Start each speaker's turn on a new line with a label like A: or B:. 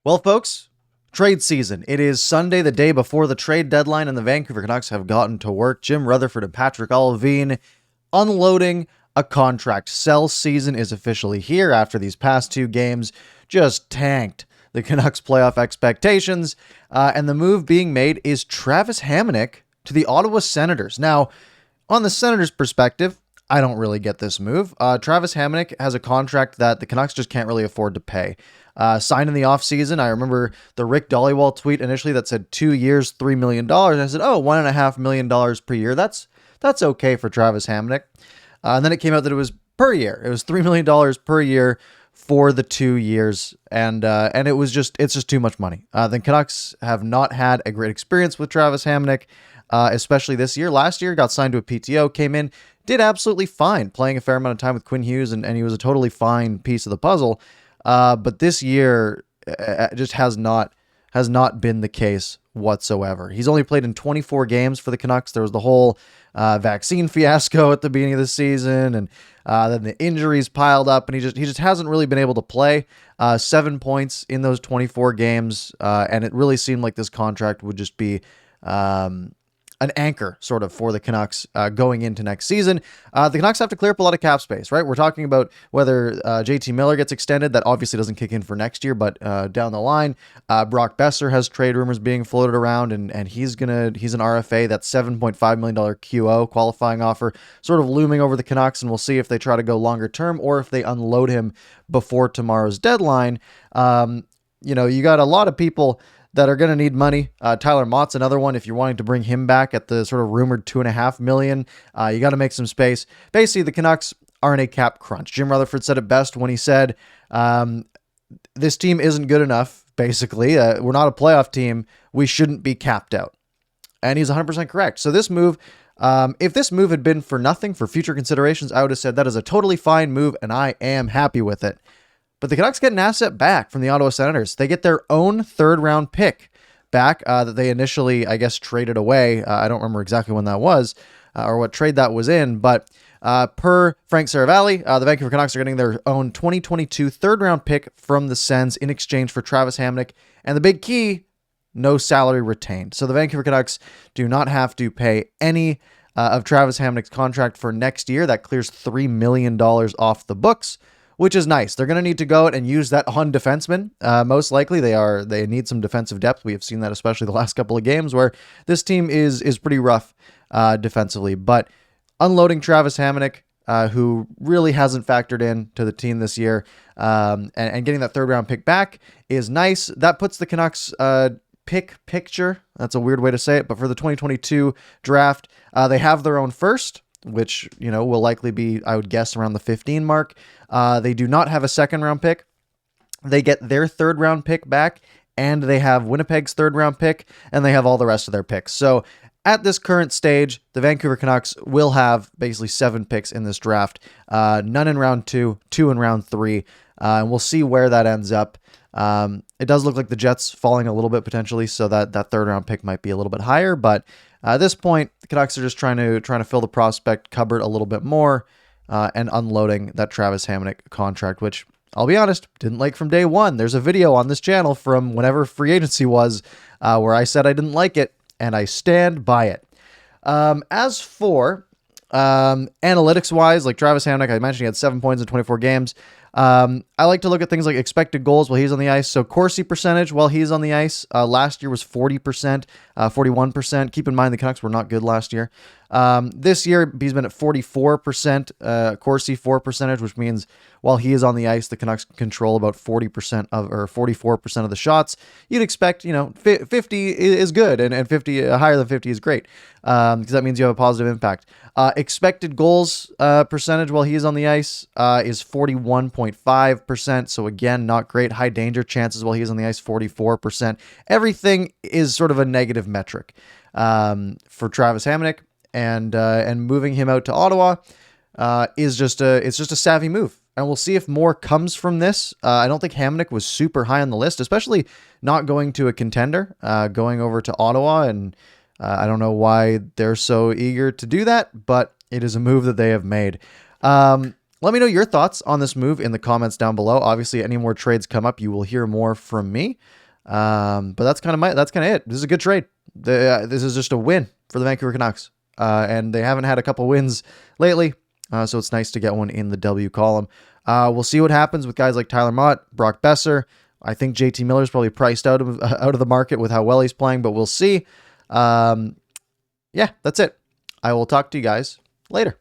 A: Well, folks, trade season. It is Sunday, the day before the trade deadline, and the Vancouver Canucks have gotten to work. Jim Rutherford and Patrick Ollivine unloading a contract. Sell season is officially here after these past two games just tanked the Canucks playoff expectations. And the move being made is Travis Hamonic to the Ottawa Senators. Now, on the Senators' perspective, I don't really get this move. Travis Hamonic has a contract that the Canucks just can't really afford to pay. Signed in the offseason. I remember the Rick Dollywall tweet initially that said 2 years, $3 million. I said, oh, $1.5 million per year. That's okay for Travis Hamonic. And then it came out that it was per year. It was $3 million per year for the 2 years. And it's just too much money. The Canucks have not had a great experience with Travis Hamonic, especially this year. Last year, got signed to a PTO, came in, did absolutely fine, playing a fair amount of time with Quinn Hughes, and he was a totally fine piece of the puzzle. But this year just has not been the case whatsoever. He's only played in 24 games for the Canucks. There was the whole vaccine fiasco at the beginning of the season, and then the injuries piled up, and he just hasn't really been able to play. 7 points in those 24 games, and it really seemed like this contract would just be an anchor sort of for the Canucks going into next season. The Canucks have to clear up a lot of cap space, right? We're talking about whether JT Miller gets extended. That obviously doesn't kick in for next year, but down the line, Brock Besser has trade rumors being floated around, and he's an RFA. That's $7.5 million QO qualifying offer sort of looming over the Canucks, and we'll see if they try to go longer term or if they unload him before tomorrow's deadline. You got a lot of people that are going to need money. Tyler Mott's another one. If you're wanting to bring him back at the sort of rumored $2.5 million, you got to make some space. Basically, the Canucks are in a cap crunch. Jim Rutherford said it best when he said, this team isn't good enough, basically. We're not a playoff team. We shouldn't be capped out. And he's 100% correct. So this move, if this move had been for nothing, for future considerations, I would have said that is a totally fine move, and I am happy with it. But the Canucks get an asset back from the Ottawa Senators. They get their own third-round pick back that they initially, I guess, traded away. I don't remember exactly when that was or what trade that was in. But per Frank Saravalli, the Vancouver Canucks are getting their own 2022 third-round pick from the Sens in exchange for Travis Hamonic. And the big key, no salary retained. So the Vancouver Canucks do not have to pay any of Travis Hamonic's contract for next year. That clears $3 million off the books, which is nice. They're going to need to go out and use that on defensemen. Most likely they need some defensive depth. We have seen that especially the last couple of games where this team is pretty rough defensively. But unloading Travis Hamonic, who really hasn't factored in to the team this year, and getting that third round pick back is nice. That puts the Canucks pick picture. That's a weird way to say it, but for the 2022 draft, they have their own first, which, will likely be, I would guess, around the 15 mark. They do not have a second round pick. They get their third round pick back, and they have Winnipeg's third round pick, and they have all the rest of their picks. So at this current stage, the Vancouver Canucks will have basically 7 picks in this draft. None in round 2, 2 in round 3. And we'll see where that ends up. It does look like the Jets falling a little bit potentially, so that third round pick might be a little bit higher, but at this point, the Canucks are just trying to fill the prospect cupboard a little bit more, and unloading that Travis Hamonic contract, which I'll be honest, didn't like from day one. There's a video on this channel from whenever free agency was, where I said I didn't like it, and I stand by it. As for analytics-wise, like Travis Hamonic, I mentioned he had 7 points in 24 games. I like to look at things like expected goals while he's on the ice. So Corsi percentage while he's on the ice, last year was 40%, 41%. Keep in mind the Canucks were not good last year. This year he's been at 44%, Corsi 4 percentage, which means while he is on the ice, the Canucks control about 40% or 44% of the shots. You'd expect, 50 is good, and 50 higher than 50 is great, because that means you have a positive impact. Expected goals percentage while he's on the ice is 41.5%. So again, not great. High danger chances while he's on the ice, 44%. Everything is sort of a negative metric for Travis Hamonic, and moving him out to Ottawa is just a savvy move. And we'll see if more comes from this. I don't think Hamonic was super high on the list, especially not going to a contender, going over to Ottawa. And I don't know why they're so eager to do that, but it is a move that they have made. Let me know your thoughts on this move in the comments down below. Obviously, any more trades come up, you will hear more from me. But that's kind of it. This is a good trade. This is just a win for the Vancouver Canucks. And they haven't had a couple wins lately. So it's nice to get one in the W column. We'll see what happens with guys like Tyler Mott, Brock Besser. I think JT Miller's probably priced out of the market with how well he's playing, but we'll see. Yeah, that's it. I will talk to you guys later.